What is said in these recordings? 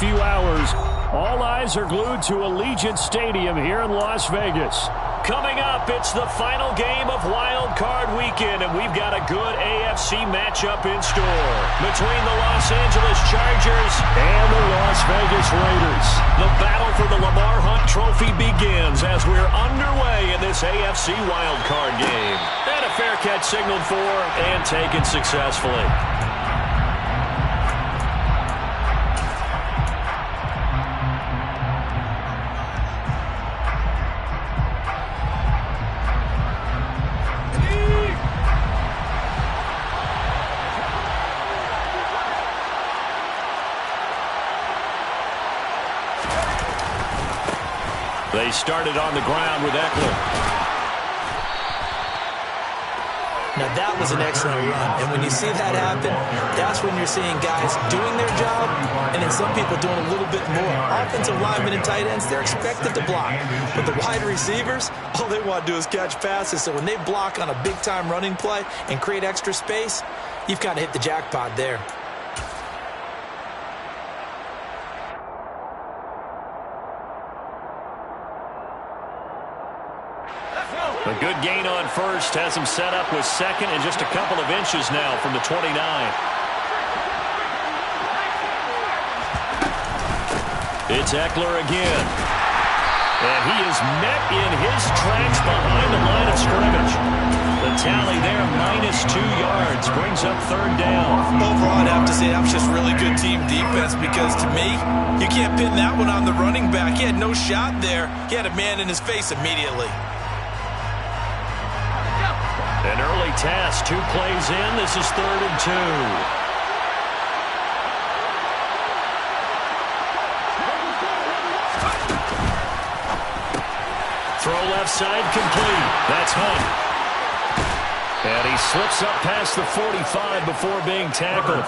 few hours. All eyes are glued to Allegiant Stadium here in Las Vegas. Coming up, it's the final game of Wild Card Weekend, and we've got a good AFC matchup in store between the Los Angeles Chargers and the Las Vegas Raiders. The battle for the Lamar Hunt Trophy begins as we're underway in this AFC Wild Card game. And a fair catch signaled for and taken successfully. They started on the ground with Eckler. Now that was an excellent run, and when you see that happen, that's when you're seeing guys doing their job, and then some people doing a little bit more. Offensive linemen and tight ends, they're expected to block, but the wide receivers, all they want to do is catch passes. So when they block on a big-time running play and create extra space, you've got to hit the jackpot there. A good gain on first has him set up with second and just a couple of inches now from the 29. It's Eckler again. And he is met in his tracks behind the line of scrimmage. The tally there, -2 yards, brings up third down. Overall, I'd have to say that was just really good team defense because, to me, you can't pin that one on the running back. He had no shot there. He had a man in his face immediately. An early task, 2 plays in. This is 3rd and 2. Throw left side complete. That's Hunt. And he slips up past the 45 before being tackled.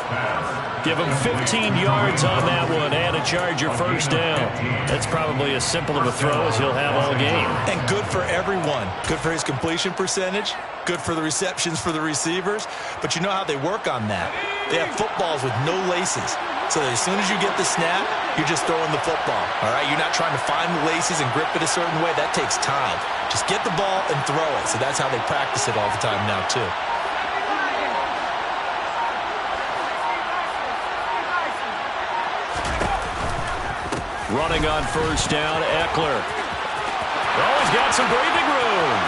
Give him 15 yards on that one and a Charger first down. That's probably as simple of a throw as he'll have all game. And good for everyone. Good for his completion percentage. Good for the receptions for the receivers. But you know how they work on that. They have footballs with no laces. So as soon as you get the snap, you're just throwing the football. All right? You're not trying to find the laces and grip it a certain way. That takes time. Just get the ball and throw it. So that's how they practice it all the time now, too. Running on first down, Eckler. Oh, he's got some breathing room.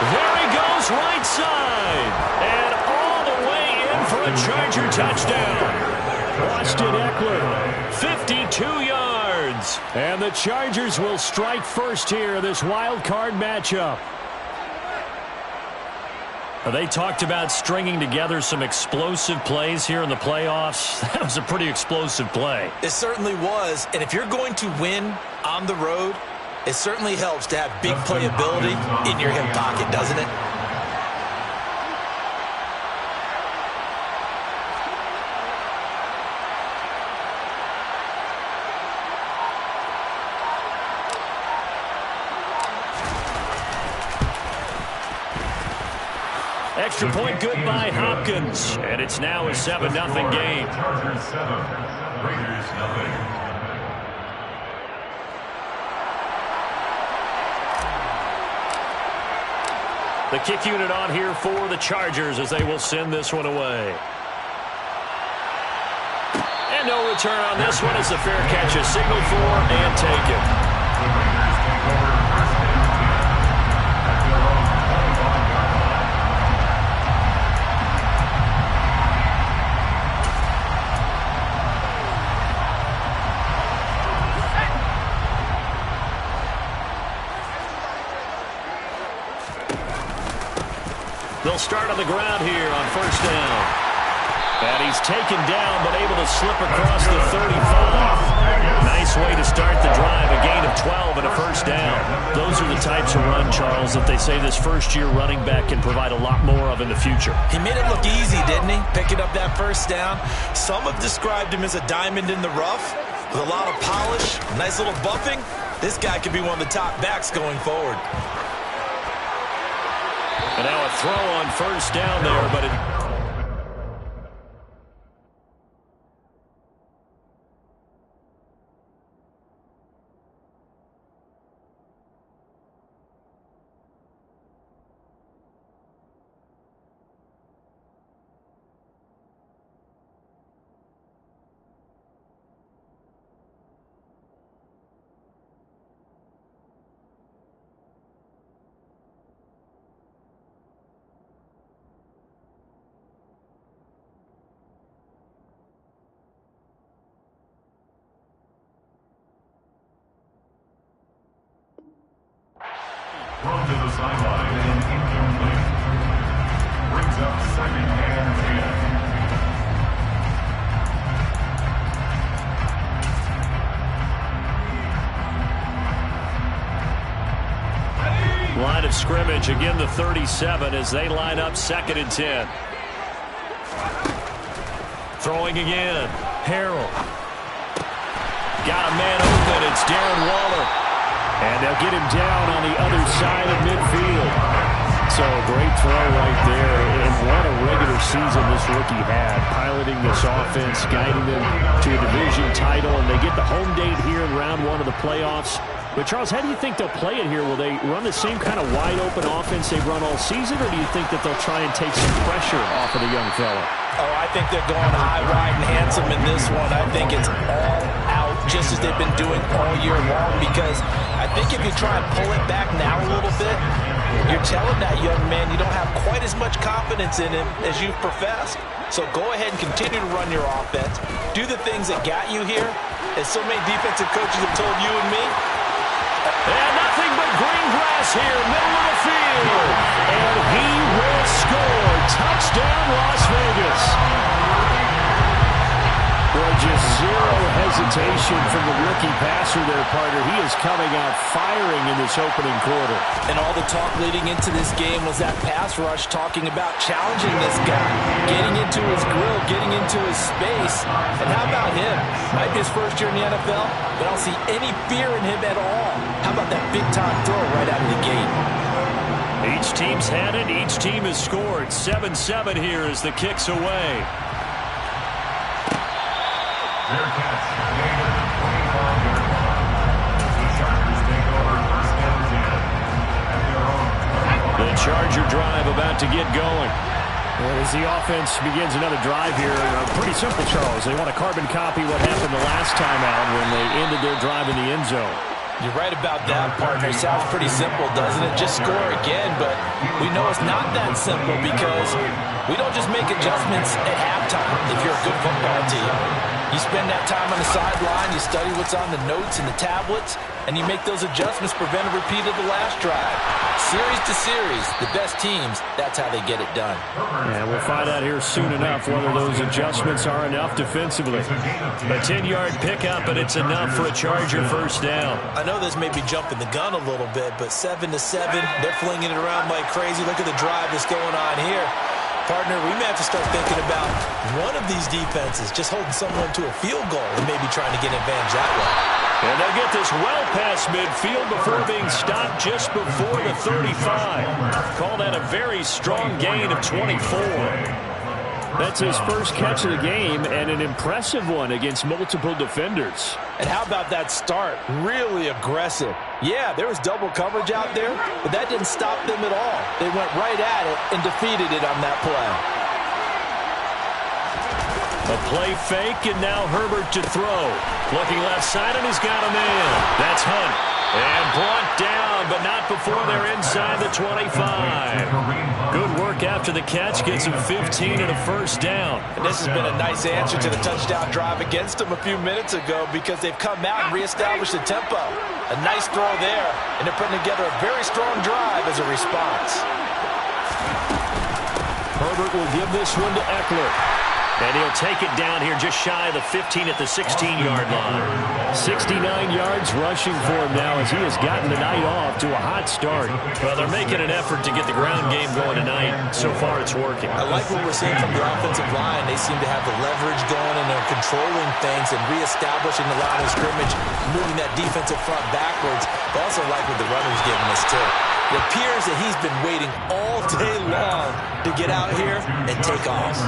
There he goes, right side. And all the way in for a Charger touchdown. Austin Eckler, 52 yards. And the Chargers will strike first here, this wild card matchup. They talked about stringing together some explosive plays here in the playoffs. That was a pretty explosive play. It certainly was. And if you're going to win on the road, it certainly helps to have big playability in your hip pocket, doesn't it? Extra point good by Hopkins. And it's now a 7-0 game. Chargers 7, Raiders 0. The kick unit on here for the Chargers as they will send this one away. And no return on this one as the fair catch is signaled for and taken. The Raiders take over first and 10 at their own 25-yard line. They'll start on the ground here on first down. And he's taken down but able to slip across the 35. Nice way to start the drive. A gain of 12 and a first down. Those are the types of run, Charles, that they say this first-year running back can provide a lot more of in the future. He made it look easy, didn't he? Picking up that first down. Some have described him as a diamond in the rough with a lot of polish, nice little buffing. This guy could be one of the top backs going forward. And now a throw on first down there, but it... sideline and incomplete. Brings up 2nd and 10. Line of scrimmage, again the 37 as they line up 2nd and 10. Throwing again. Harrell. Got a man open. It's Darren Waller. And they'll get him down on the other side of midfield. So great throw right there. And what a regular season this rookie had. Piloting this offense, guiding them to a division title. And they get the home date here in round 1 of the playoffs. But, Charles, how do you think they'll play it here? Will they run the same kind of wide-open offense they've run all season, or do you think that they'll try and take some pressure off of the young fella? Oh, I think they're going high, wide, and handsome in this one. I think it's all out, just as they've been doing all year long, because I think if you try and pull it back now a little bit, you're telling that young man you don't have quite as much confidence in him as you professed. So go ahead and continue to run your offense. Do the things that got you here, as so many defensive coaches have told you and me. And nothing but green grass here, middle of the field. And he will score. Touchdown, Las Vegas. Boy, just zero hesitation from the rookie passer there, partner. He is coming out firing in this opening quarter. And all the talk leading into this game was that pass rush, talking about challenging this guy, getting into his grill, getting into his space. And how about him? Might be his first year in the NFL, but I don't see any fear in him at all. How about that big-time throw right out of the gate? Each team's had it. Each team has scored. 7-7 here as the kick's away. Their catch made at the 25-yard line. The Chargers take over 1st and 10 at their own 25. The Charger drive about to get going. Well, as the offense begins another drive here, pretty simple, Charles. They want to carbon copy what happened the last time out when they ended their drive in the end zone. You're right about that, partner. Sounds pretty simple, doesn't it? Just score again, but we know it's not that simple because we don't just make adjustments at halftime if you're a good football team. You spend that time on the sideline, you study what's on the notes and the tablets, and you make those adjustments, prevent a repeat of the last drive. Series to series, the best teams, that's how they get it done. And we'll find out here soon enough whether those adjustments are enough defensively. A 10-yard pickup, and it's enough for a Charger first down. I know this may be jumping the gun a little bit, but 7-7, they're flinging it around like crazy. Look at the drive that's going on here. Partner, we may have to start thinking about one of these defenses just holding someone to a field goal and maybe trying to get an advantage that way. And they'll get this well past midfield before being stopped just before the 35. Call that a very strong gain of 24. That's his first catch of the game and an impressive one against multiple defenders. And how about that start? Really aggressive. Yeah, there was double coverage out there, but that didn't stop them at all. They went right at it and defeated it on that play. A play fake, and now Herbert to throw. Looking left side, and he's got a man. That's Hunt. And brought down, but not before they're inside the 25. Good work after the catch. Gets him 15 and a first down. And this has been a nice answer to the touchdown drive against them a few minutes ago because they've come out and reestablished the tempo. A nice throw there, and they're putting together a very strong drive as a response. Herbert will give this one to Eckler. And he'll take it down here just shy of the 15 at the 16-yard line. 69 yards rushing for him now as he has gotten the night off to a hot start. Well, they're making an effort to get the ground game going tonight. So far, it's working. I like what we're seeing from the offensive line. They seem to have the leverage going, and they're controlling things and reestablishing the line of scrimmage, moving that defensive front backwards. But also like what the runner's giving us, too. It appears that he's been waiting all day long to get out here and take off.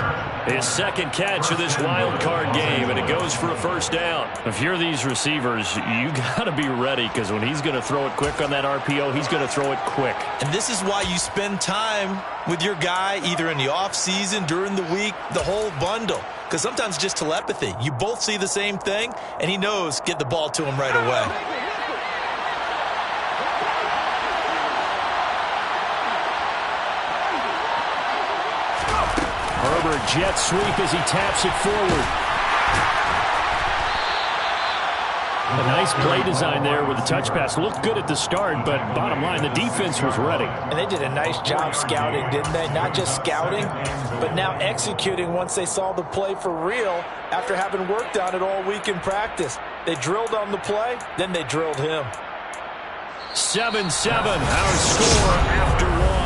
His second catch of this wild card game, and it goes for a first down. If you're these receivers, you got to be ready because when he's going to throw it quick on that RPO, he's going to throw it quick. And this is why you spend time with your guy either in the offseason, during the week, the whole bundle. Because sometimes it's just telepathy. You both see the same thing, and he knows get the ball to him right away. Herbert jet sweep as he taps it forward. A nice play design there with the touch pass. Looked good at the start, but bottom line, the defense was ready. And they did a nice job scouting, didn't they? Not just scouting, but now executing once they saw the play for real after having worked on it all week in practice. They drilled on the play, then they drilled him. 7-7, our score after one.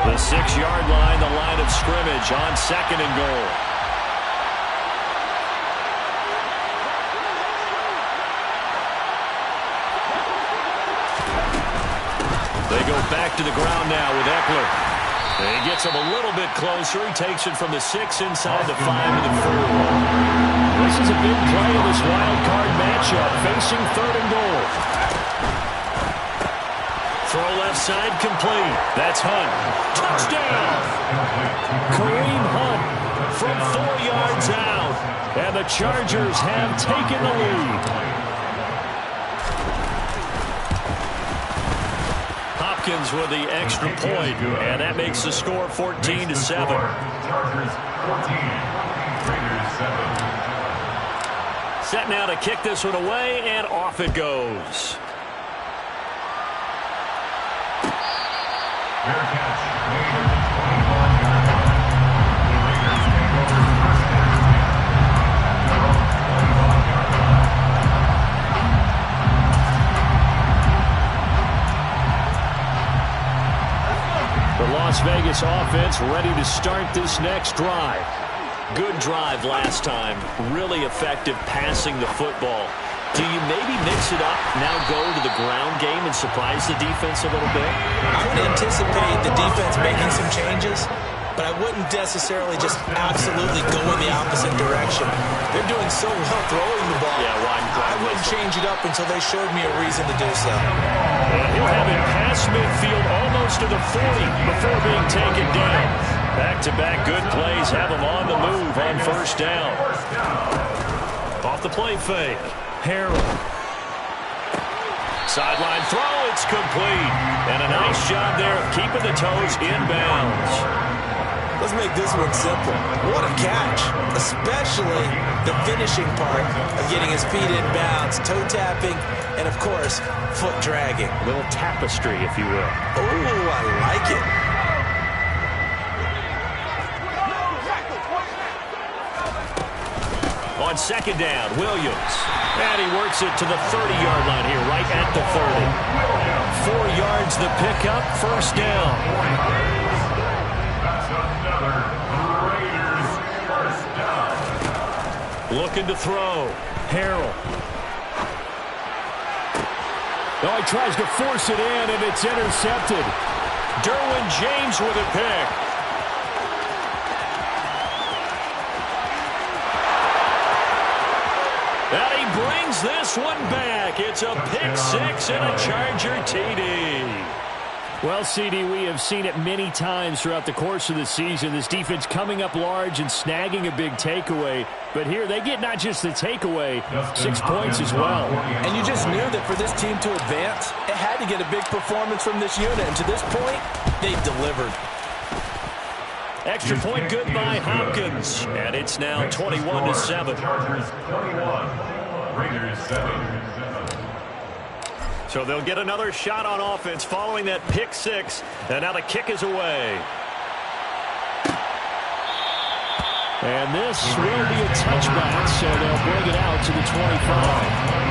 The 6-yard line, the line of scrimmage on 2nd and goal. They go back to the ground now with Eckler. He gets him a little bit closer. He takes it from the 6 inside the 5 to the 4. This is a big play in this wild card matchup facing 3rd and goal. Throw left side complete. That's Hunt. Touchdown! Kareem Hunt from 4 yards out. And the Chargers have taken the lead. Hopkins with the extra point, and that makes the score 14-7. Chargers 14, Raiders 7. Set now to kick this one away, and off it goes. Fair catch made at the 21-yard line. The Raiders take over first and 10 at their own 21-yard line. The Las Vegas offense ready to start this next drive. Good drive last time. Really effective passing the football. Do you maybe mix it up, now go to the ground game and surprise the defense a little bit? I would anticipate the defense making some changes, but I wouldn't necessarily just absolutely go in the opposite direction. They're doing so well throwing the ball. Yeah, I wouldn't change it up until they showed me a reason to do so. And he'll have it past midfield almost to the 40 before being taken down. Back-to-back good plays have him on the move on first down. Off the play fake. Harold. Sideline throw, it's complete. And a nice job there of keeping the toes inbounds. Let's make this one simple. What a catch, especially the finishing part of getting his feet in bounds, toe tapping, and of course, foot dragging. A little tapestry, if you will. Oh, I like it. On second down, Williams. And he works it to the 30-yard line here, right at the 30. 4 yards the pickup, first down. That's another Raiders first down. Looking to throw. Harold. Oh, he tries to force it in, and it's intercepted. Derwin James with a pick. And he brings this one back. It's a pick six and a Charger TD. Well, CD, we have seen it many times throughout the course of the season. This defense coming up large and snagging a big takeaway. But here they get not just the takeaway, 6 points as well. And you just knew that for this team to advance, it had to get a big performance from this unit. And to this point, they've delivered. Extra point good by Hopkins. And it's now 21-7. Chargers 21, Raiders 7. So they'll get another shot on offense following that pick six. And now the kick is away. And this will be a touchback, so they'll bring it out to the 25.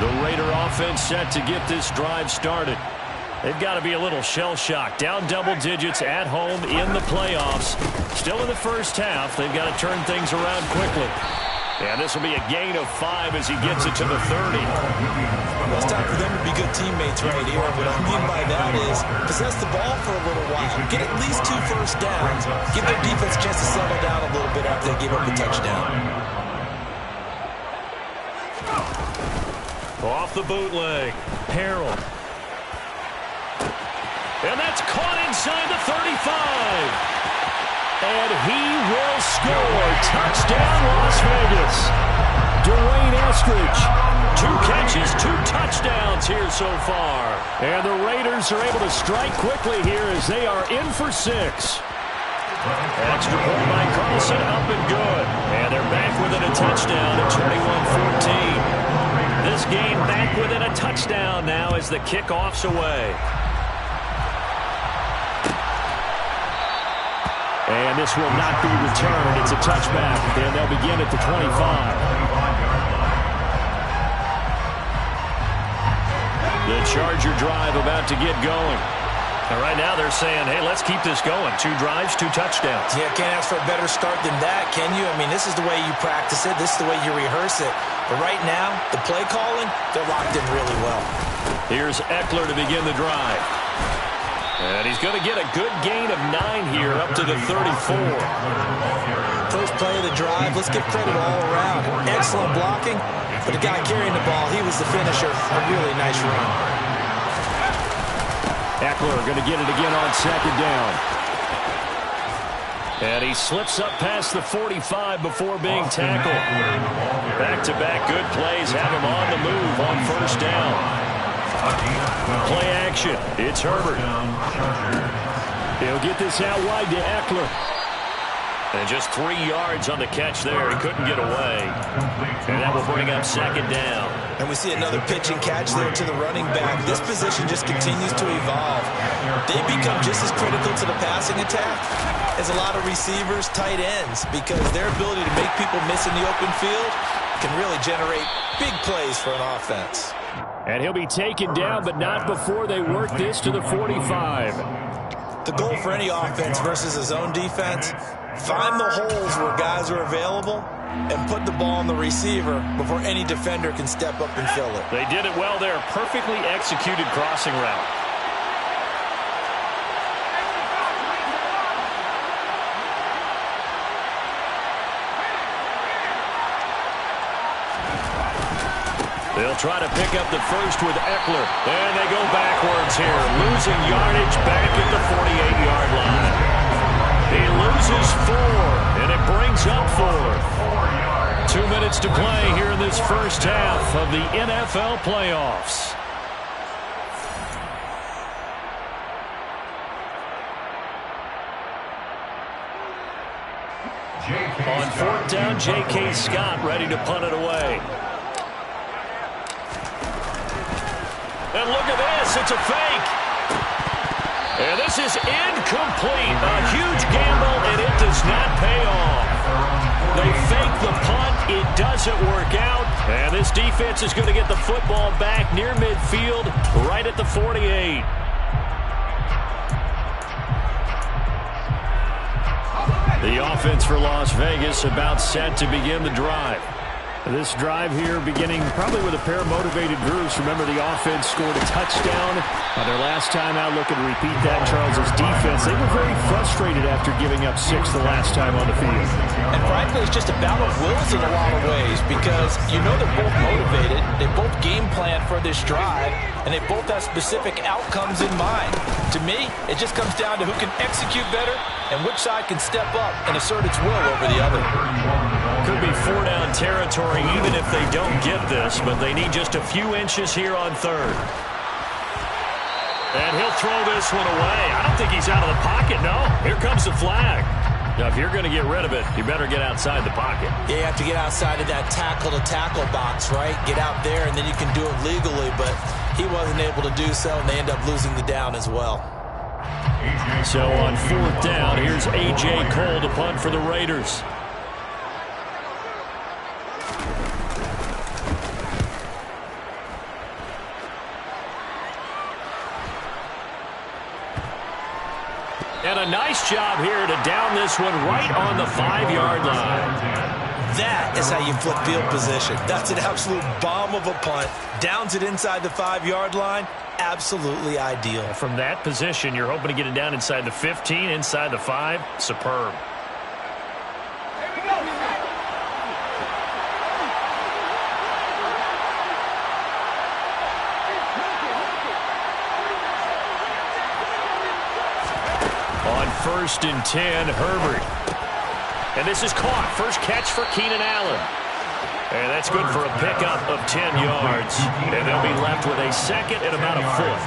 The Raider offense set to get this drive started. They've got to be a little shell-shocked. Down double digits at home in the playoffs. Still in the first half. They've got to turn things around quickly. And this will be a gain of 5 as he gets it to the 30. Well, it's time for them to be good teammates right here. What I mean by that is possess the ball for a little while. Get at least 2 first downs. Give their defense a chance to settle down a little bit after they give up the touchdown. Off the bootleg. Harold. And that's caught inside the 35. And he will score. Touchdown, Las Vegas. Dwayne Eskridge. 2 catches, 2 touchdowns here so far. And the Raiders are able to strike quickly here as they are in for 6. Extra point by Carlson, up and good. And they're back within a touchdown at 21-14. This game back within a touchdown now as the kickoff's away. And this will not be returned. It's a touchback, and they'll begin at the 25. The Charger drive about to get going. And right now they're saying, hey, let's keep this going. 2 drives, 2 touchdowns. Yeah, can't ask for a better start than that, can you? I mean, this is the way you practice it. This is the way you rehearse it. But right now, the play calling, they're locked in really well. Here's Eckler to begin the drive. And he's going to get a good gain of 9 here up to the 34. First play of the drive, let's give credit all around. Excellent blocking, but the guy carrying the ball, he was the finisher. A really nice run. Eckler going to get it again on 2nd down. And he slips up past the 45 before being tackled. Back-to-back good plays have him on the move on 1st down. Play action. It's Herbert. He'll get this out wide to Eckler. And just 3 yards on the catch there. He couldn't get away. And that will bring up 2nd down. And we see another pitch and catch there to the running back. This position just continues to evolve. They become just as critical to the passing attack as a lot of receivers, tight ends, because their ability to make people miss in the open field can really generate big plays for an offense. And he'll be taken down, but not before they work this to the 45. The goal for any offense versus a zone defense, find the holes where guys are available and put the ball on the receiver before any defender can step up and fill it. They did it well there. Perfectly executed crossing route. They'll try to pick up the first with Eckler. And they go backwards here. Losing yardage back at the 48-yard line. He loses 4, and it brings up 4. 2 minutes to play here in this first half of the NFL playoffs. On 4th down, J.K. Scott ready to punt it away. And look at this, it's a fake. And this is incomplete. A huge gamble, and it does not pay off. They fake the punt, it doesn't work out. And this defense is going to get the football back near midfield, right at the 48. The offense for Las Vegas about set to begin the drive. This drive here beginning probably with a pair of motivated groups. Remember, the offense scored a touchdown on their last time out. Looking to repeat that. Charles's defense, they were very frustrated after giving up 6 the last time on the field. And frankly, it's just a battle of wills in a lot of ways because you know they're both motivated. They both game plan for this drive, and they both have specific outcomes in mind. To me, it just comes down to who can execute better and which side can step up and assert its will over the other. Could be 4-down territory even if they don't get this, but they need just a few inches here on 3rd. And he'll throw this one away. I don't think he's out of the pocket, no. Here comes the flag. Now, if you're going to get rid of it, you better get outside the pocket. Yeah, you have to get outside of that tackle-to-tackle box, right? Get out there, and then you can do it legally, but he wasn't able to do so, and they end up losing the down as well. So on 4th down, here's A.J. Cole to punt for the Raiders. And a nice job here to down this one right on the 5-yard line. That is how you flip field position. That's an absolute bomb of a punt. Downs it inside the 5-yard line. Absolutely ideal. From that position, you're hoping to get it down inside the 15, inside the 5. Superb. On 1st and 10, Herbert. And this is caught. First catch for Keenan Allen. And that's good for a pickup of 10 yards. And they'll be left with a second and about a foot.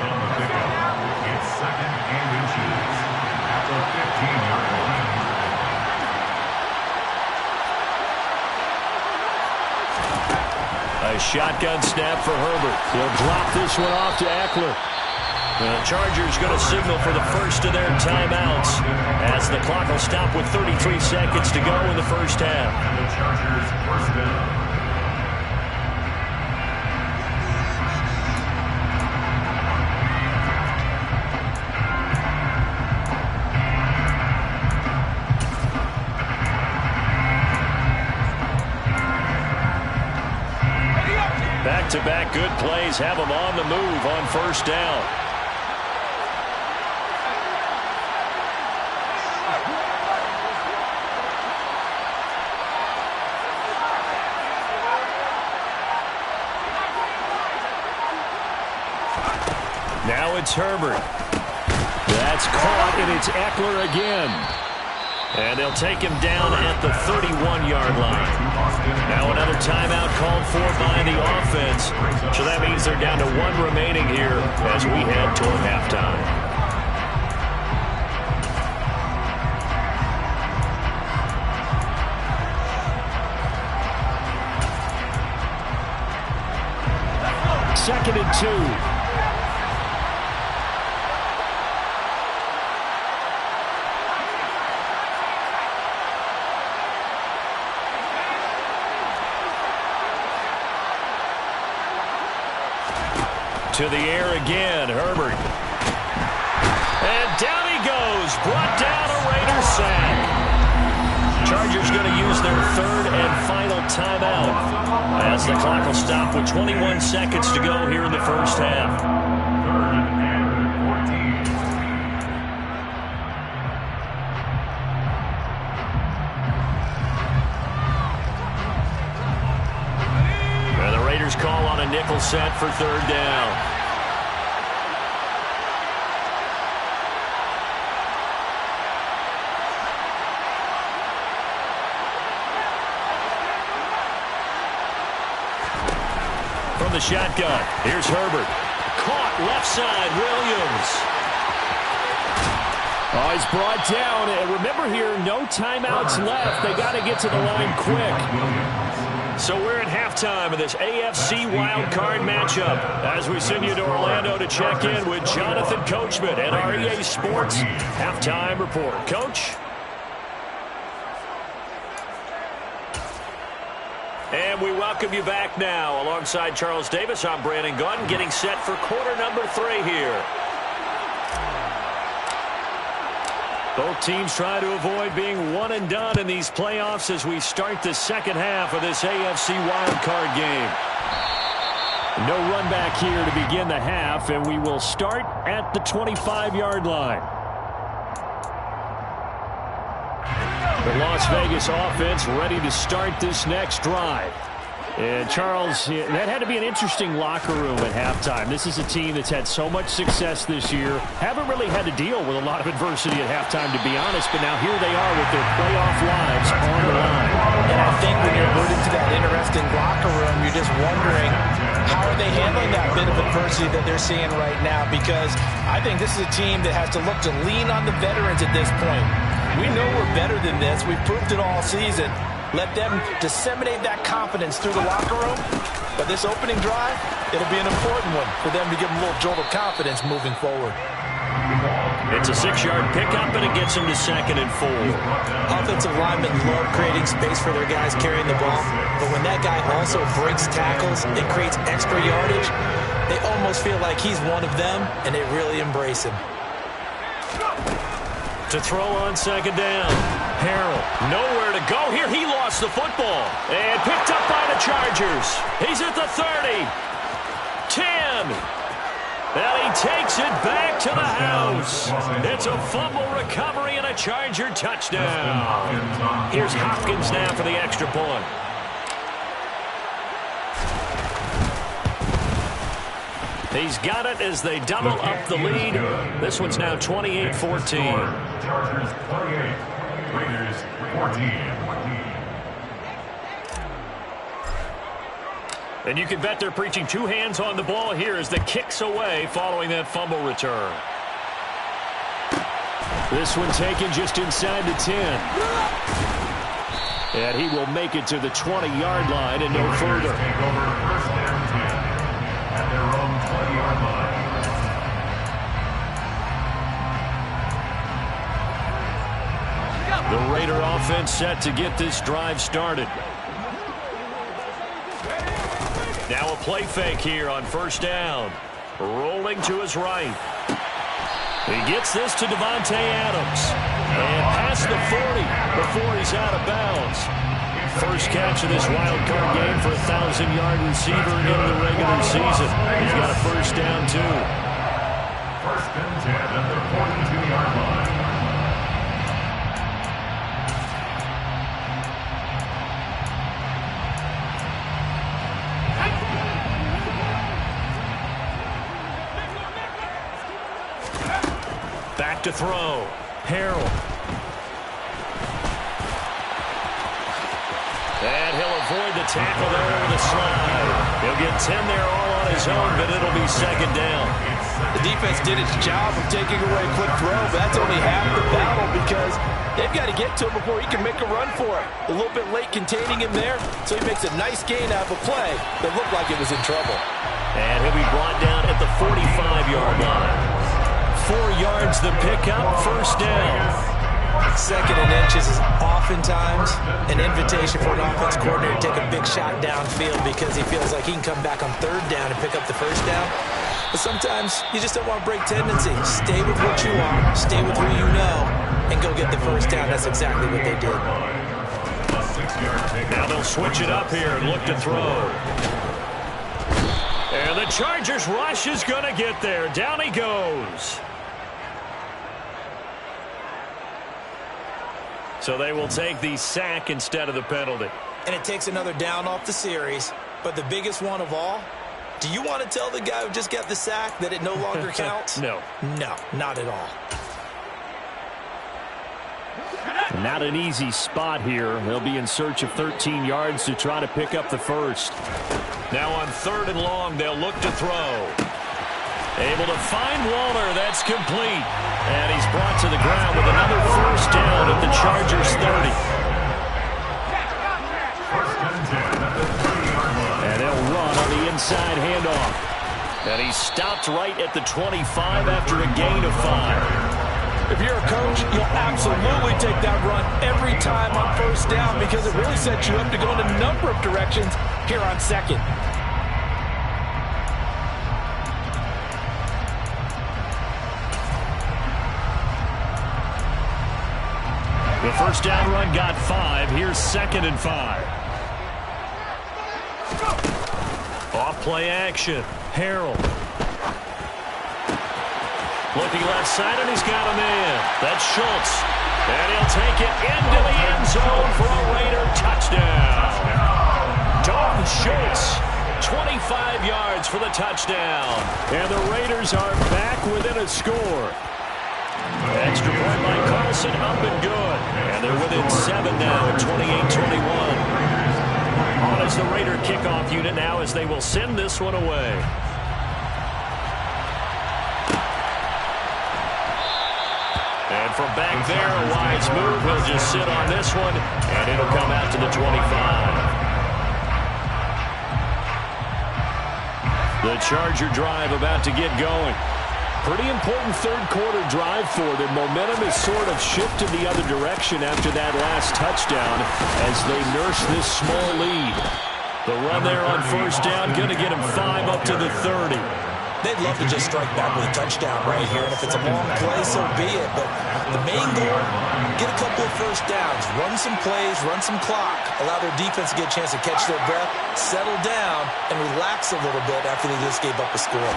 It's second and inches at the 15-yard line. A shotgun snap for Herbert. He'll drop this one off to Eckler. The Chargers going to signal for the first of their timeouts as the clock will stop with 33 seconds to go in the first half. And the Chargers first down. Back-to-back good plays have them on the move on first down. Now it's Herbert. That's caught, and it's Eckler again. And they'll take him down at the 31-yard line. Now another timeout called for by the offense. So that means they're down to one remaining here as we head toward halftime. Second and 2. To the air again, Herbert. And down he goes. Brought down a Raiders sack. Chargers going to use their third and final timeout as the clock will stop with 21 seconds to go here in the first half. Third and 14. And the Raiders call on a nickel set for third down. From the shotgun, here's Herbert. Caught left side, Williams. Oh, he's brought down. And remember here, no timeouts left. They got to get to the line quick. So we're at halftime of this AFC wildcard matchup as we send you to Orlando to check in with Jonathan Coachman at our EA Sports halftime report. Coach? And we welcome you back now. Alongside Charles Davis, I'm Brandon Gaudin, getting set for quarter number 3 here. Both teams try to avoid being one and done in these playoffs as we start the second half of this AFC wildcard game. No run back here to begin the half, and we will start at the 25-yard line. The Las Vegas offense ready to start this next drive. And Charles, that had to be an interesting locker room at halftime. This is a team that's had so much success this year. Haven't really had to deal with a lot of adversity at halftime, to be honest. But now here they are with their playoff lives on the line. And I think when you're alluding to that interesting locker room, you're just wondering, how are they handling that bit of adversity that they're seeing right now? Because I think this is a team that has to look to lean on the veterans at this point. We know we're better than this. We've proved it all season. Let them disseminate that confidence through the locker room. But this opening drive, it'll be an important one for them to give them a little jolt of confidence moving forward. It's a 6-yard pickup, and it gets them to second and 4. Offensive linemen love creating space for their guys carrying the ball. But when that guy also breaks tackles and creates extra yardage, they almost feel like he's one of them, and they really embrace him. To throw on second down. Harrell, nowhere to go here. He lost the football. And picked up by the Chargers. He's at the 30. 10. And he takes it back to the house. It's a fumble recovery and a Charger touchdown. Here's Hopkins now for the extra point. He's got it as they double up the lead. This one's now 28-14. Chargers 28, Raiders 14. And you can bet they're preaching two hands on the ball here as the kick's away following that fumble return. This one taken just inside the 10. And he will make it to the 20-yard line and no further. Take over first and 10 at their own 20-yard line. The Raider offense set to get this drive started. Now a play fake here on first down. Rolling to his right. He gets this to Devontae Adams. And past the 40 before he's out of bounds. First catch of this wild card game for a 1,000-yard receiver in the regular season. He's got a first down, too. First and 10 at the 42-yard line. Back to throw. Harold. And he'll avoid the tackle there with a slide. He'll get 10 there all on his own, but it'll be second down. The defense did its job of taking away a quick throw, but that's only half the battle because they've got to get to him before he can make a run for it. A little bit late containing him there, so he makes a nice gain out of a play that looked like it was in trouble. And he'll be brought down at the 45-yard line. 4 yards the pickup, first down. Second and inches is oftentimes an invitation for an offense coordinator to take a big shot downfield because he feels like he can come back on third down and pick up the first down. But sometimes you just don't want to break tendency. Stay with what you are, stay with who you know, and go get the first down. That's exactly what they did. Now they'll switch it up here and look to throw. And the Chargers rush is going to get there. Down he goes. So they will take the sack instead of the penalty. And it takes another down off the series. But the biggest one of all, do you want to tell the guy who just got the sack that it no longer counts? No. No, not at all. Not an easy spot here. They'll be in search of 13 yards to try to pick up the first. Now on third and long, they'll look to throw. Able to find Waller. That's complete. And he's brought to the ground with another first down at the Chargers 30. And they'll run on the inside handoff. And he's stopped right at the 25 after a gain of 5. If you're a coach, you'll absolutely take that run every time on first down because it really sets you up to go in a number of directions here on second. The first down run got 5. Here's second and 5. Off play action. Harold. Looking left side, and he's got a man. That's Schultz. And he'll take it into the end zone for a Raider touchdown. Dalton Schultz, 25 yards for the touchdown. And the Raiders are back within a score. Extra point by Carlson, up and good. And they're within 7 now at 28-21. On is the Raider kickoff unit now as they will send this one away. And from back there, a wise move. He'll just sit on this one, and it'll come out to the 25. The Charger drive about to get going. Pretty important third quarter drive for them. Momentum has sort of shifted the other direction after that last touchdown as they nurse this small lead. The run there on first down going to get them 5 up to the 30. They'd love to just strike back with a touchdown right here, and if it's a long play, so be it. But the main goal, get a couple of first downs, run some plays, run some clock, allow their defense to get a chance to catch their breath, settle down, and relax a little bit after they just gave up a score.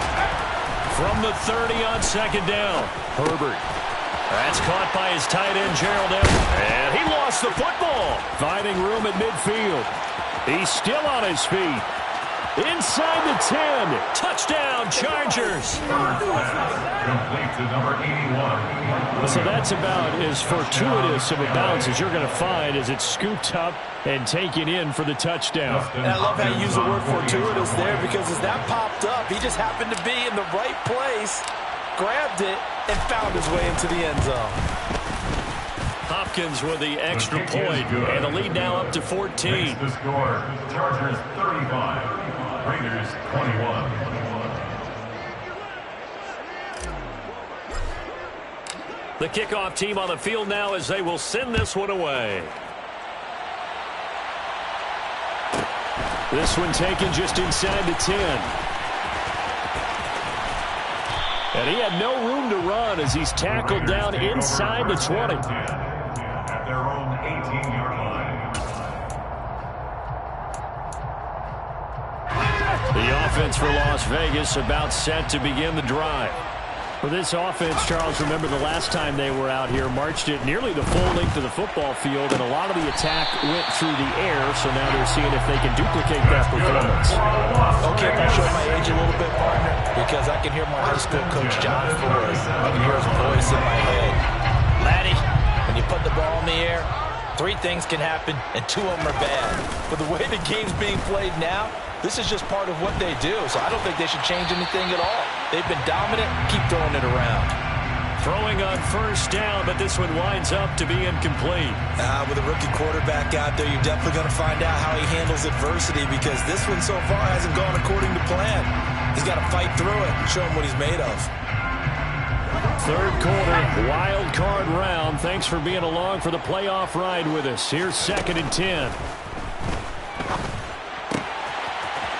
From the 30 on second down, Herbert. That's caught by his tight end, Gerald Everett. And he lost the football. Finding room at midfield. He's still on his feet. Inside the 10. Touchdown, Chargers. Complete to number 81. So that's about as fortuitous of a bounce as you're going to find as it's scooped up and taken in for the touchdown. And I love how you use the word fortuitous there, because as that popped up, he just happened to be in the right place, grabbed it, and found his way into the end zone. Hopkins with the extra point, and the lead now up to 14. Makes the score, Chargers 35, Raiders 21. The kickoff team on the field now as they will send this one away. This one taken just inside the 10. And he had no room to run as he's tackled down inside the 20. At their own 18-yard line. The offense for Las Vegas about set to begin the drive. For this offense, Charles, remember the last time they were out here, marched it nearly the full length of the football field, and a lot of the attack went through the air, so now they're seeing if they can duplicate that performance. Okay, I'm showing my age a little bit, partner, because I can hear my high school coach, John Ford. I can hear his voice in my head. Laddie, when you put the ball in the air, 3 things can happen, and 2 of them are bad. But the way the game's being played now, this is just part of what they do, so I don't think they should change anything at all. They've been dominant. Keep throwing it around. Throwing on first down, but this one winds up to be incomplete. With a rookie quarterback out there, you're definitely going to find out how he handles adversity, because this one so far hasn't gone according to plan. He's got to fight through it and show him what he's made of. Third quarter, wild card round. Thanks for being along for the playoff ride with us. Here's 2nd and 10.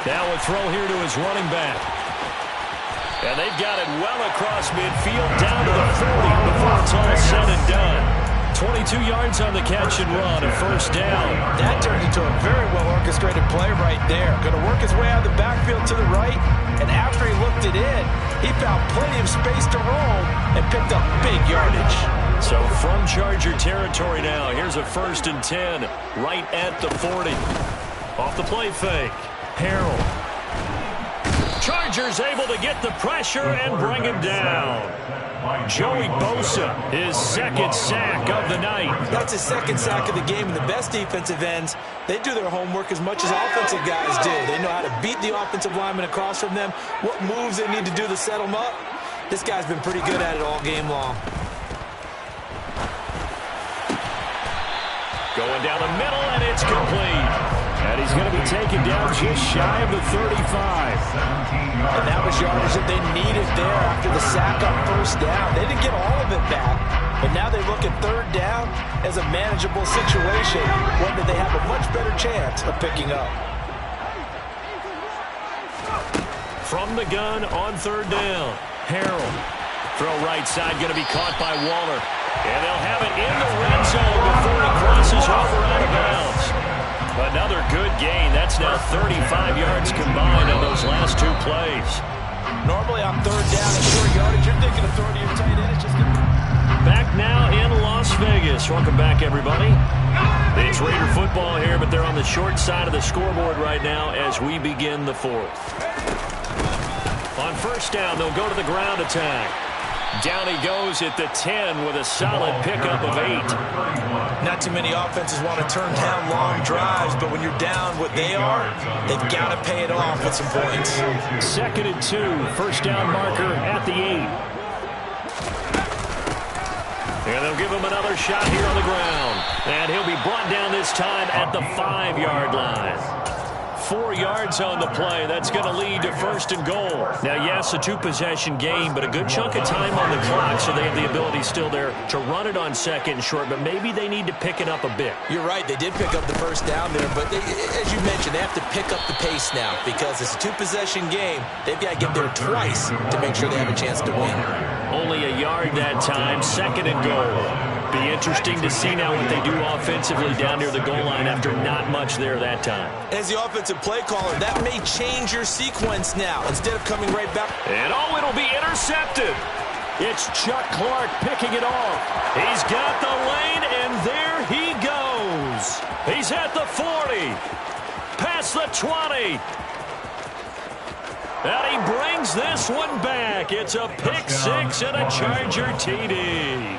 Now a throw here to his running back. And they've got it well across midfield down to the 40 before it's all said and done. 22 yards on the catch and run, a first down. That turned into a very well-orchestrated play right there. Going to work his way out of the backfield to the right, and after he looked it in, he found plenty of space to roll and picked up big yardage. So from Charger territory now, here's a 1st and 10 right at the 40. Off the play fake. Harrell. Chargers able to get the pressure and bring him down. Joey Bosa, his 2nd sack of the night. That's his 2nd sack of the game, and the best defensive ends, they do their homework as much as offensive guys do. They know how to beat the offensive lineman across from them, what moves they need to do to set them up. This guy's been pretty good at it all game long. Going down the middle, and it's complete. And he's going to be taken down just shy of the 35. And that was yardage that they needed there after the sack on first down. They didn't get all of it back, but now they look at 3rd down as a manageable situation, one that they have a much better chance of picking up. From the gun on 3rd down, Harrell. Throw right side, going to be caught by Waller. And they'll have it in the red zone before he crosses over out of bounds. Another good gain. That's now 35 yards combined on those last 2 plays. Normally on 3rd down and 4 yardage, you're thinking of throwing to your tight end. It's just back now in Las Vegas. Welcome back, everybody. It's Raider football here, but they're on the short side of the scoreboard right now as we begin the 4th. On first down, they'll go to the ground attack. Down he goes at the 10 with a solid pickup of 8. Not too many offenses want to turn down long drives, but when you're down what they are, they've got to pay it off with some points. 2nd and 2, first down marker at the 8. And they'll give him another shot here on the ground. And he'll be brought down this time at the 5-yard line. 4 yards on the play. That's going to lead to 1st and goal. Now, yes, a 2-possession game, but a good chunk of time on the clock, so they have the ability still there to run it on 2nd and short, but maybe they need to pick it up a bit. You're right. They did pick up the first down there, but as you mentioned, they have to pick up the pace now because it's a 2-possession game. They've got to get there twice to make sure they have a chance to win. Only a yard that time, 2nd and goal. Be interesting to see now what they do offensively down near the goal line after not much there that time. As the offensive play caller, that may change your sequence now. Instead of coming right back. And it'll be intercepted. It's Chuck Clark picking it off. He's got the lane, and there he goes. He's at the 40. Past the 20. And he brings this one back. It's a pick six and a Charger TD.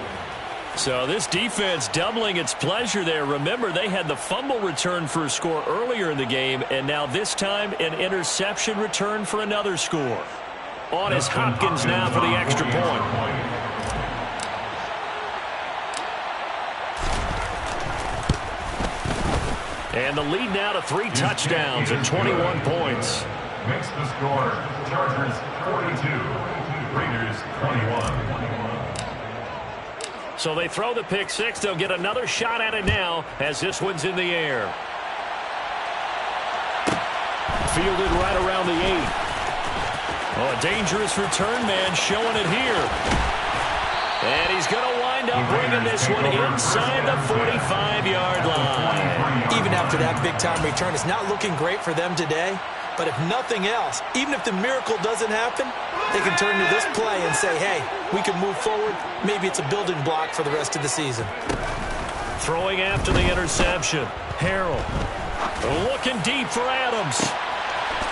So this defense doubling its pleasure there. Remember, they had the fumble return for a score earlier in the game, and now this time an interception return for another score. On is Hopkins now for the extra point. And the lead now to 3 touchdowns and 21 points. Makes the score Chargers 42, Raiders 21. So they throw the pick six. They'll get another shot at it now as this one's in the air. Fielded right around the 8. Oh, a dangerous return man showing it here. And he's going to wind up bringing this one inside the 45-yard line. Even after that big-time return, it's not looking great for them today. But if nothing else, even if the miracle doesn't happen, they can turn to this play and say, hey, we can move forward. Maybe it's a building block for the rest of the season. Throwing after the interception. Harrell looking deep for Adams.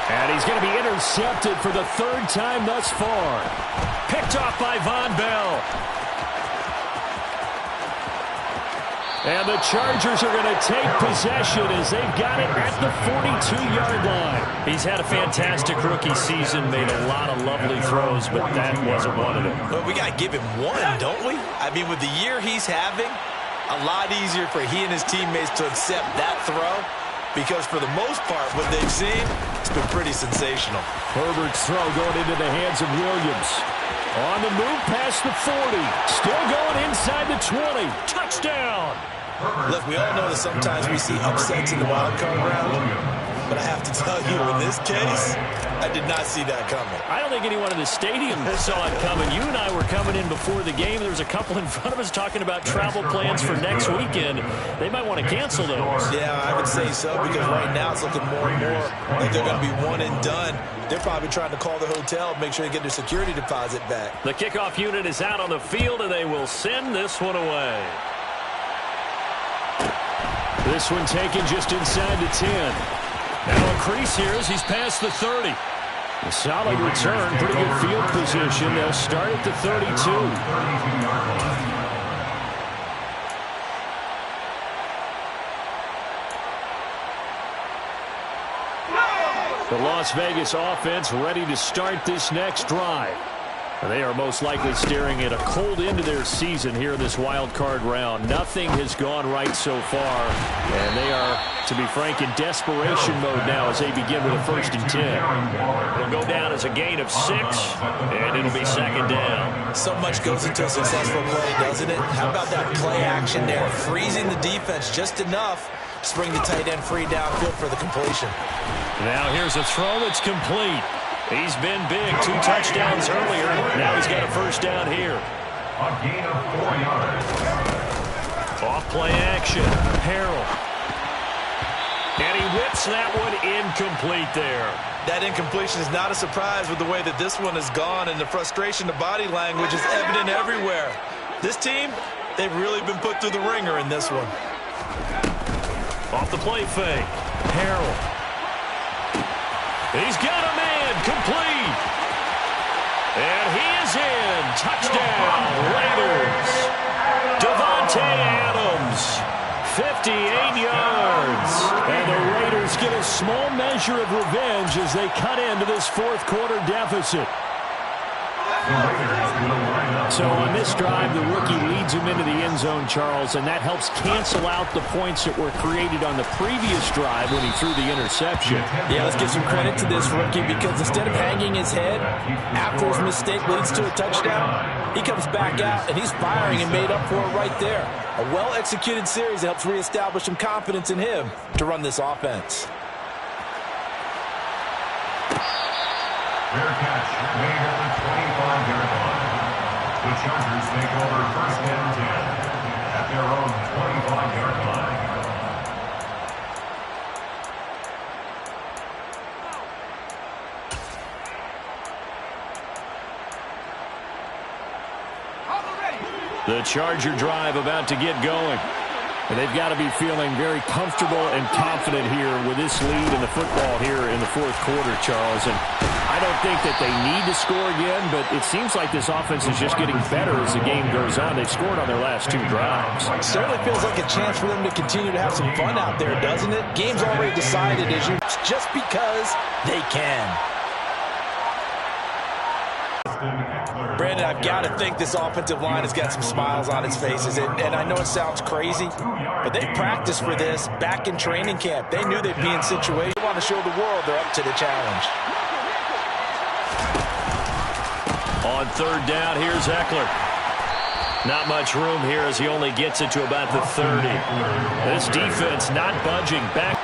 And he's going to be intercepted for the 3rd time thus far. Picked off by Von Bell. And the Chargers are going to take possession as they've got it at the 42-yard line. He's had a fantastic rookie season, made a lot of lovely throws, but that wasn't one of them. But we got to give him one, don't we? I mean, with the year he's having, a lot easier for he and his teammates to accept that throw, because for the most part, what they've seen, it's been pretty sensational. Herbert's throw going into the hands of Williams. On the move past the 40. Still going inside the 20. Touchdown! Look, we all know that sometimes we see upsets in the wild card round, but I have to tell you, in this case, I did not see that coming. I don't think anyone in the stadium saw it coming. You and I were coming in before the game. There was a couple in front of us talking about travel plans for next weekend. They might want to cancel those. Yeah, I would say so, because right now it's looking more and more like they're going to be one and done. They're probably trying to call the hotel, make sure they get their security deposit back. The kickoff unit is out on the field, and they will send this one away. This one taken just inside the 10. Now a crease here as he's past the 30. A solid return, pretty good field position. They'll start at the 32. The Las Vegas offense ready to start this next drive. They are most likely staring at a cold end to their season here in this wild card round. Nothing has gone right so far, and they are, to be frank, in desperation mode now as they begin with a 1st and 10. It'll go down as a gain of 6, and it'll be 2nd down. So much goes into a successful play, doesn't it? How about that play action there, freezing the defense just enough to bring the tight end free downfield for the completion. Now here's a throw that's complete. He's been big, 2 touchdowns earlier. Now he's got a 1st down here. A gain of 4 yards. Off play action. Harrell. And he whips that one incomplete there. That incompletion is not a surprise with the way that this one has gone, and the frustration, the body language is evident everywhere. This team, they've really been put through the ringer in this one. Off the play fake. Harrell. He's got a man, complete. And he is in. Touchdown, Raiders. Davante Adams, 58 yards. And the Raiders get a small measure of revenge as they cut into this 4th quarter deficit. So on this drive, the rookie leads him into the end zone, Charles, and that helps cancel out the points that were created on the previous drive when he threw the interception. Yeah, let's give some credit to this rookie, because instead of hanging his head after his mistake leads to a touchdown, he comes back out and he's firing and made up for it right there. A well-executed series that helps reestablish some confidence in him to run this offense. Fair catch made at the 25-yard line. The Chargers take over 1st and 10 at their own 25-yard line. The Charger drive about to get going. And they've got to be feeling very comfortable and confident here with this lead in the football here in the fourth quarter, Charles. And I don't think that they need to score again, but it seems like this offense is just getting better as the game goes on. They've scored on their last 2 drives. It certainly feels like a chance for them to continue to have some fun out there, doesn't it? Game's already decided just because they can. Brandon, I've got to think this offensive line has got some smiles on its faces. And I know it sounds crazy, but they practiced for this back in training camp. They knew they'd be in situation. They want to show the world they're up to the challenge. On third down, here's Eckler. Not much room here as he only gets it to about the 30. This defense not budging back.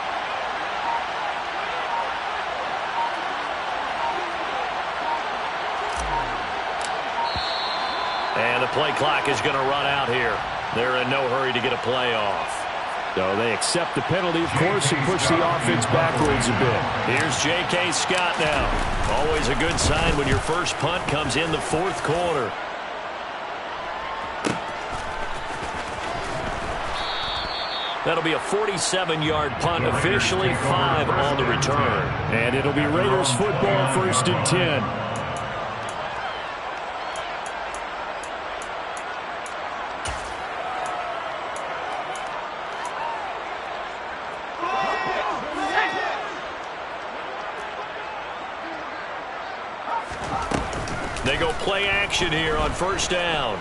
And the play clock is going to run out here. They're in no hurry to get a play off. So they accept the penalty, of course, and push the offense backwards a bit. Here's J.K. Scott now. Always a good sign when your first punt comes in the fourth quarter. That'll be a 47-yard punt, officially 5 on the return. And it'll be Raiders football, 1st and 10. They go play action here on first down.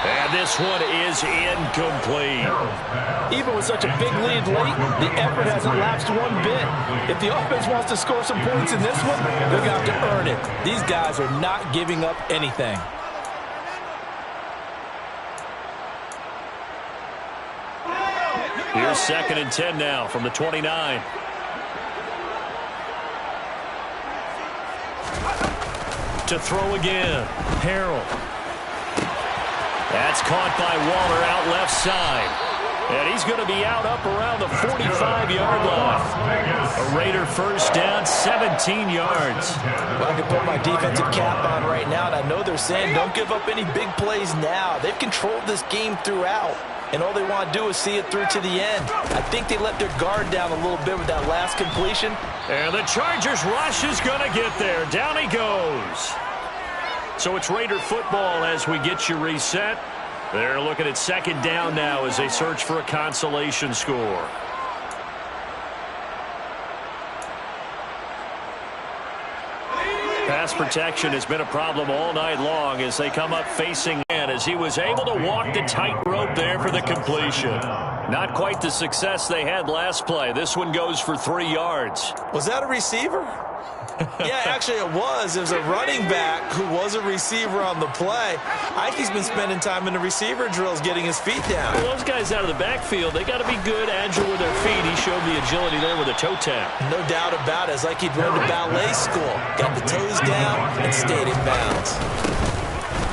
And this one is incomplete. Even with such a big lead late, the effort hasn't lapsed one bit. If the offense wants to score some points in this one, they're going to have to earn it. These guys are not giving up anything. Here's 2nd and 10 now from the 29. To throw again. Harrell. That's caught by Waller out left side. And he's going to be out up around the 45-yard line. A Raider first down, 17 yards. Well, I can put my defensive cap on right now, and I know they're saying don't give up any big plays now. They've controlled this game throughout, and all they want to do is see it through to the end. I think they let their guard down a little bit with that last completion. And the Chargers rush is going to get there. Down he goes. So it's Raider football as we get you reset. They're looking at 2nd down now as they search for a consolation score. Pass protection has been a problem all night long as they come up facing in, as he was able to walk the tightrope there for the completion. Not quite the success they had last play. This one goes for 3 yards. Was that a receiver? Yeah, actually it was. It was a running back who was a receiver on the play. Ike's been spending time in the receiver drills getting his feet down. Well, those guys out of the backfield, they got to be good, agile with their feet. He showed the agility there with a toe tap. No doubt about it. It's like he'd run to ballet school. Got the toes down and stayed in bounds.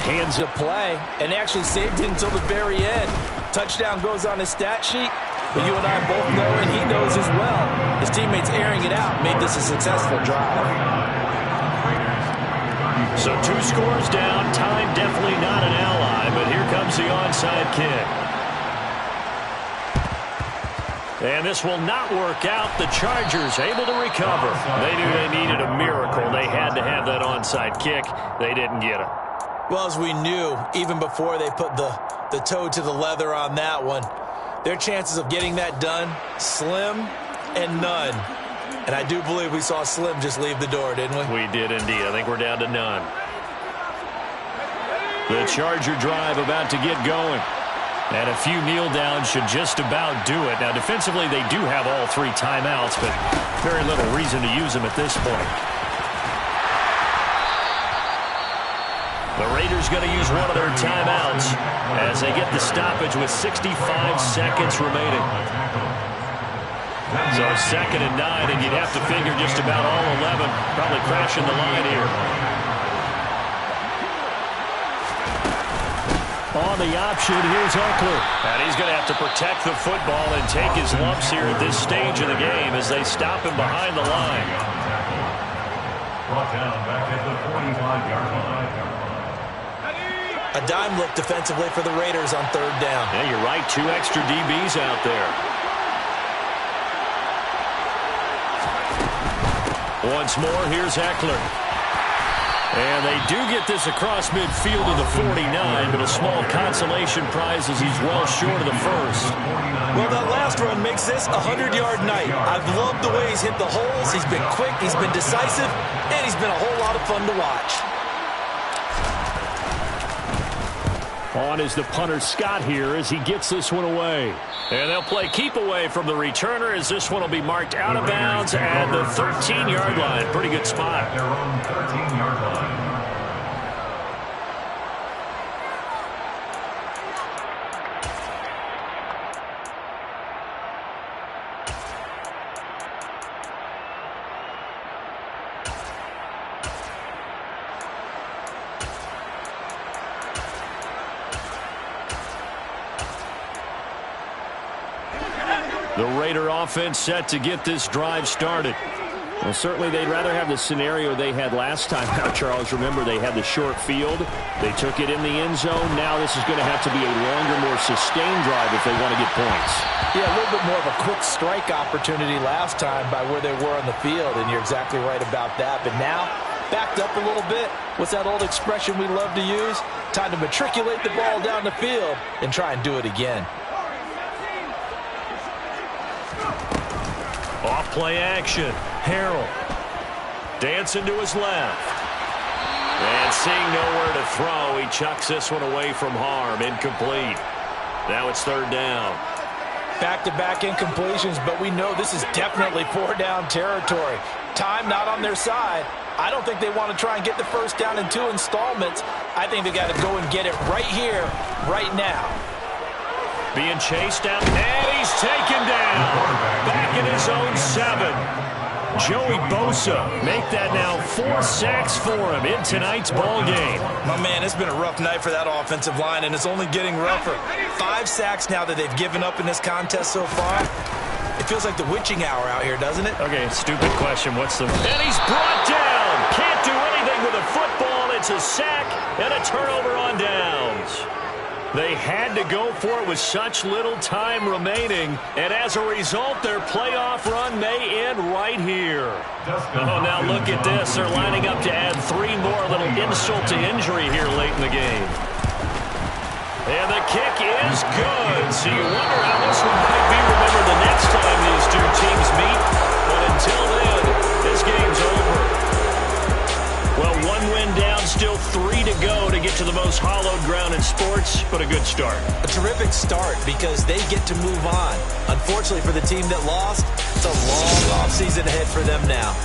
Hands to play, and actually saved it until the very end. Touchdown goes on his stat sheet. But you and I both know, and he knows as well, his teammates airing it out made this a successful drive. So 2 scores down. Time definitely not an ally, but here comes the onside kick. And this will not work out. The Chargers able to recover. They knew they needed a miracle. They had to have that onside kick. They didn't get it. Well, as we knew, even before they put the toe to the leather on that one, their chances of getting that done, slim and none. And I do believe we saw Slim just leave the door, didn't we? We did indeed. I think we're down to none. The Charger drive about to get going. And a few kneel downs should just about do it. Now, defensively, they do have all 3 timeouts, but very little reason to use them at this point. The Raiders going to use one of their timeouts as they get the stoppage with 65 seconds remaining. So 2nd and 9, and you'd have to figure just about all 11 probably crashing the line here. On the option, here's Eckler. And he's going to have to protect the football and take his lumps here at this stage of the game as they stop him behind the line. Brought down back at the 45-yard line. A dime look defensively for the Raiders on third down. Yeah, you're right. 2 extra DBs out there. Once more, here's Eckler. And they do get this across midfield to the 49, but a small consolation prize as he's well short of the first. Well, that last run makes this a 100-yard night. I've loved the way he's hit the holes. He's been quick, he's been decisive, and he's been a whole lot of fun to watch. On is the punter Scott here as he gets this one away. And they'll play keep away from the returner as this one will be marked out of bounds at the 13-yard line. Pretty good spot. Their own 13-yard line. The Raider offense set to get this drive started. Well, certainly they'd rather have the scenario they had last time. Now, Charles, remember, they had the short field. They took it in the end zone. Now this is going to have to be a longer, more sustained drive if they want to get points. Yeah, a little bit more of a quick strike opportunity last time by where they were on the field, and you're exactly right about that. But now, backed up a little bit. What's that old expression we love to use? Time to matriculate the ball down the field and try and do it again. Off play action. Harrell dancing to his left. And seeing nowhere to throw, he chucks this one away from harm. Incomplete. Now it's third down. Back-to-back incompletions, but we know this is definitely 4-down territory. Time not on their side. I don't think they want to try and get the first down in 2 installments. I think they got to go and get it right here, right now. Being chased down, and he's taken down. Back in his own 7. Joey Bosa make that now 4 sacks for him in tonight's ball game. My man, it's been a rough night for that offensive line, and it's only getting rougher. 5 sacks now that they've given up in this contest so far. It feels like the witching hour out here, doesn't it? Okay, stupid question. What's the... And he's brought down. Can't do anything with a football. It's a sack and a turnover on downs. They had to go for it with such little time remaining, and as a result, their playoff run may end right here. Oh, now look at this. They're lining up to add 3 more, a little insult to injury here late in the game. And the kick is good, so you wonder how this one might be remembered the next time these two teams meet. But until then, this game's over. Well, 1 win down, still 3 to go to get to the most hallowed ground in sports, but a good start. A terrific start because they get to move on. Unfortunately for the team that lost, it's a long offseason ahead for them now.